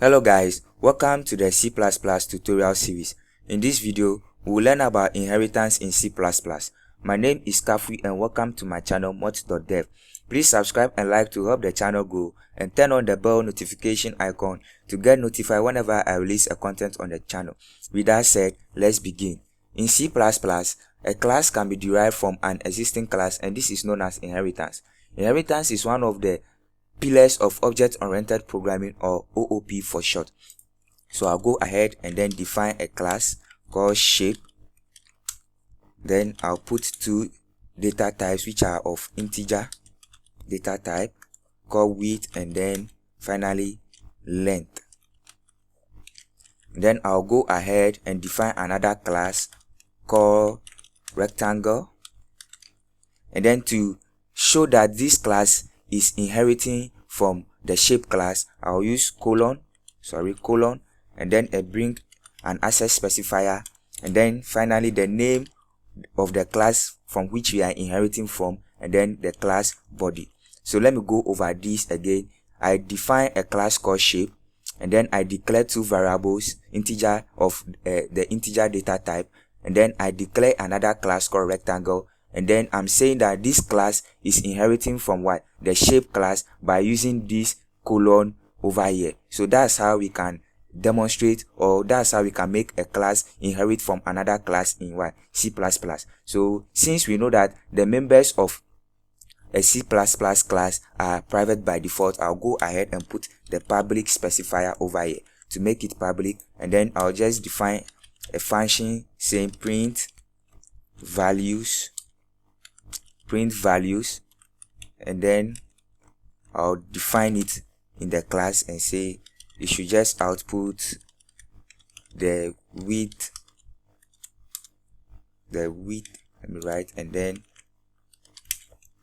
Hello guys, welcome to the C++ tutorial series. In this video, we will learn about inheritance in C++. My name is Kafui and welcome to my channel mods.dev. Please subscribe and like to help the channel grow and turn on the bell notification icon to get notified whenever I release a content on the channel. With that said, let's begin. In C++, a class can be derived from an existing class and this is known as inheritance. Inheritance is one of the pillars of object-oriented programming, or OOP for short. So I'll go ahead and then define a class called shape. Then I'll put two data types which are of integer data type called width, and then finally length. Then I'll go ahead and define another class called rectangle, and then to show that this class is inheriting from the shape class, I'll use colon, and then bring an access specifier, and then finally the name of the class from which we are inheriting from, and then the class body. So let me go over this again. I define a class called shape, and then I declare two variables, integer of the integer data type, and then I declare another class called rectangle. And then I'm saying that this class is inheriting from what? The shape class, by using this colon over here. So that's how we can demonstrate, or that's how we can make a class inherit from another class in what? C++. So since we know that the members of a C++ class are private by default, I'll go ahead and put the public specifier over here to make it public. And then I'll just define a function saying print values, and then I'll define it in the class and say it should just output the width, let me write, and then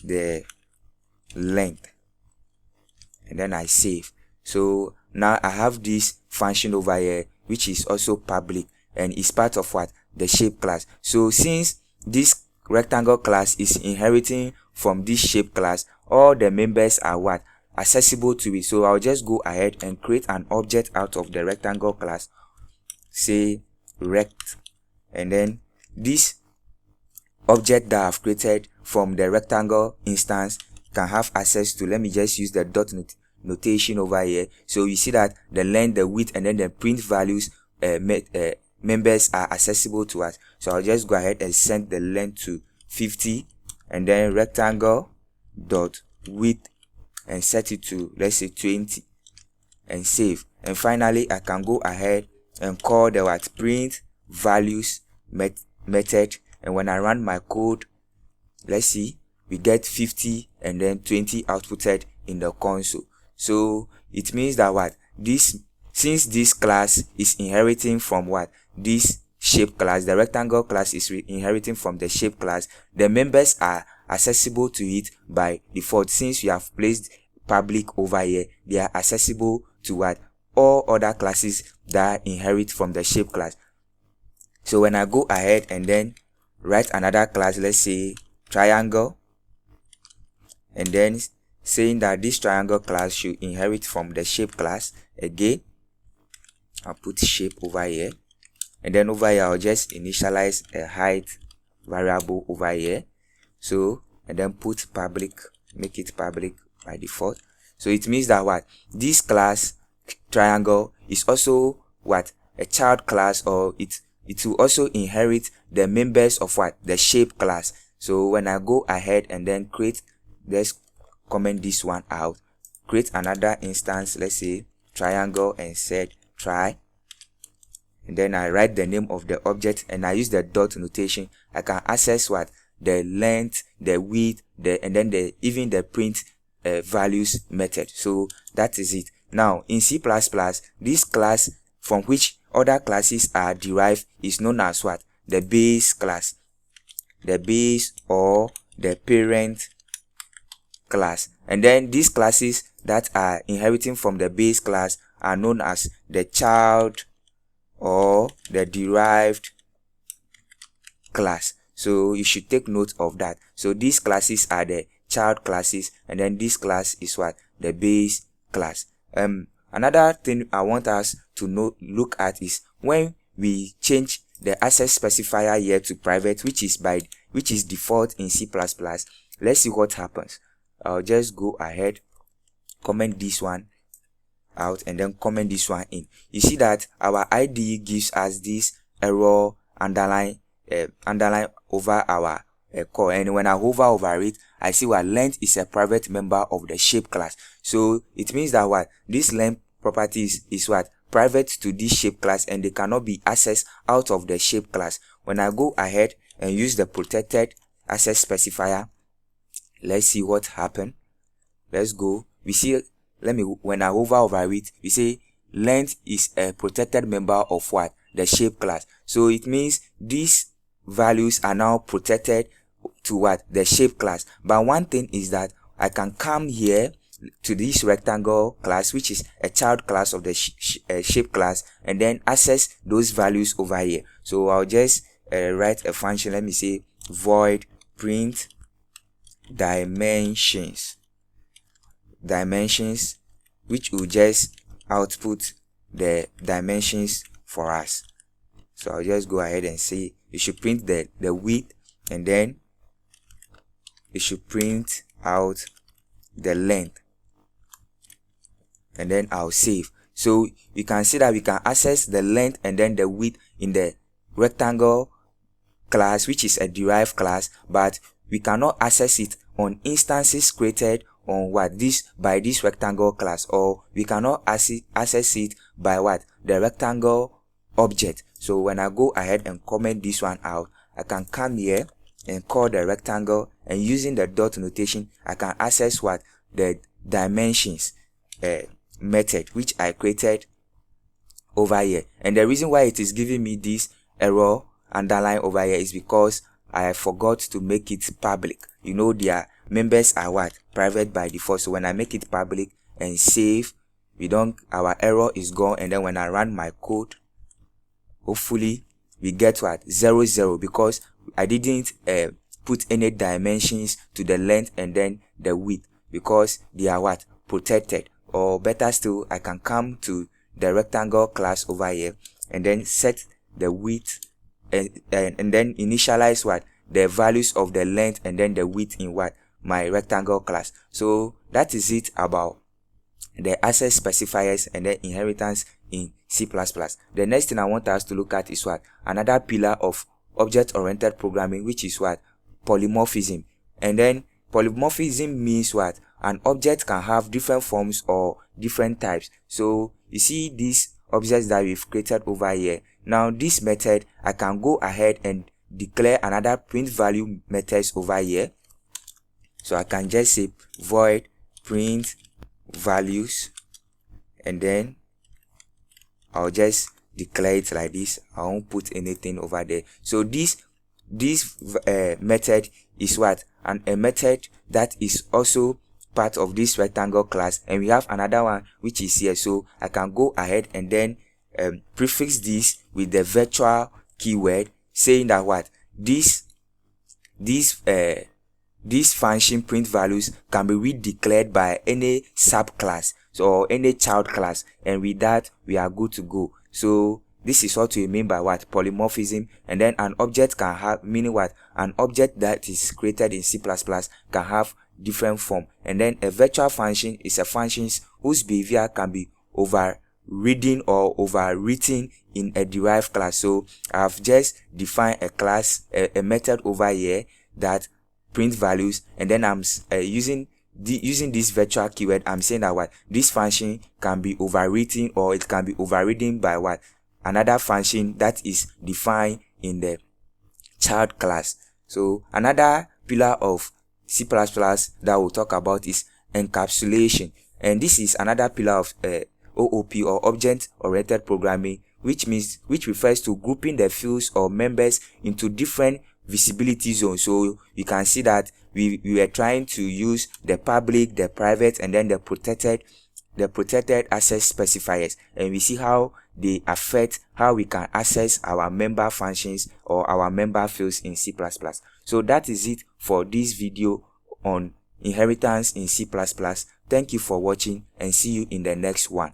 the length, and then I save. So now I have this function over here which is also public and is part of what? The shape class. So since this rectangle class is inheriting from this shape class, all the members are what? Accessible to it. So I'll just go ahead and create an object out of the rectangle class, say rect, and then this object that I've created from the rectangle instance can have access to, let me just use the dot notation over here. So you see that the length, the width, and then the print values members are accessible to us. So I'll just go ahead and send the length to 50, and then rectangle dot width and set it to, let's say, 20, and save. And finally I can go ahead and call the what? Print values method, and when I run my code, let's see, we get 50 and then 20 outputted in the console. So it means that what? Since this class is inheriting from what? This shape class, the rectangle class is inheriting from the shape class, the members are accessible to it by default. Since we have placed public over here, they are accessible to what? All other classes that inherit from the shape class. So when I go ahead and then write another class, let's say triangle, and then saying that this triangle class should inherit from the shape class, again I'll put shape over here, and then over here I'll just initialize a height variable over here. So, and then put public, make it public by default. So it means that what? This class triangle is also what? A child class, or it will also inherit the members of what? The shape class. So when I go ahead and then create, let's comment this one out, create another instance, let's say triangle, and set try, and then I write the name of the object and I use the dot notation. I can access what? The length, the width, and then even the print values method. So that is it. Now in C++, this class from which other classes are derived is known as what? The base class, the base or the parent class. And then these classes that are inheriting from the base class are known as the child or the derived class. So you should take note of that. So these classes are the child classes, and then this class is what? The base class. another thing I want us to look at is when we change the access specifier here to private, which is default in C++. Let's see what happens. I'll just go ahead, comment this one out, and then comment this one in. You see that our IDE gives us this error underline over our core, and when I hover over it, I see what length is a private member of the shape class. So it means that what this length property is what private to this shape class, and they cannot be accessed out of the shape class. When I go ahead and use the protected access specifier, let's see what happened. Let's go. We see, when I hover over it, we say length is a protected member of what? The shape class. So it means these values are now protected to what? The shape class. But one thing is that I can come here to this rectangle class, which is a child class of the shape class, and then access those values over here. So I'll just write a function. Let me say void print dimensions, which will just output the dimensions for us. So I'll just go ahead and say you should print the width, and then you should print out the length, and then I'll save. So you can see that we can access the length and then the width in the rectangle class, which is a derived class, but we cannot access it on instances created on by this rectangle class, or we cannot access it by the rectangle object. So when I go ahead and comment this one out, I can come here and call the rectangle, and using the dot notation, I can access the dimensions method which I created over here. And the reason why it is giving me this error underline over here is because I forgot to make it public. You know, their members are private by default. So when I make it public and save, our error is gone. And then when I run my code, hopefully we get 0 because I didn't put any dimensions to the length and then the width, because they are protected. Or better still, I can come to the rectangle class over here and then set the width and then initialize the values of the length and then the width in my rectangle class. So that is it about the access specifiers and the inheritance in C++. The next thing I want us to look at is another pillar of object-oriented programming, which is polymorphism. And then polymorphism means an object can have different forms or different types. So you see these objects that we've created over here. Now this method, I can go ahead and declare another print value methods over here. So I can just say void print values, and then I'll just declare it like this. I won't put anything over there. So this method is a method that is also part of this rectangle class, and we have another one which is here. So I can go ahead and then prefix this with the virtual keyword, saying that this function print values can be redeclared by any subclass or any child class, and with that we are good to go. So this is what we mean by polymorphism. And then an object can have, meaning an object that is created in C++ can have different form, and then a virtual function is a function whose behavior can be overridden or overwritten in a derived class. So I've just defined a class, a method over here that print values, and then I'm using this virtual keyword. I'm saying that this function can be overwritten or it can be overridden by another function that is defined in the child class. So another pillar of C++ that we'll talk about is encapsulation, and this is another pillar of OOP or object-oriented programming, which refers to grouping the fields or members into different visibility zones. So you can see that we were trying to use the public, the private, and then the protected access specifiers, and we see how they affect how we can access our member functions or our member fields in C++. So that is it for this video on inheritance in C++. Thank you for watching, and see you in the next one.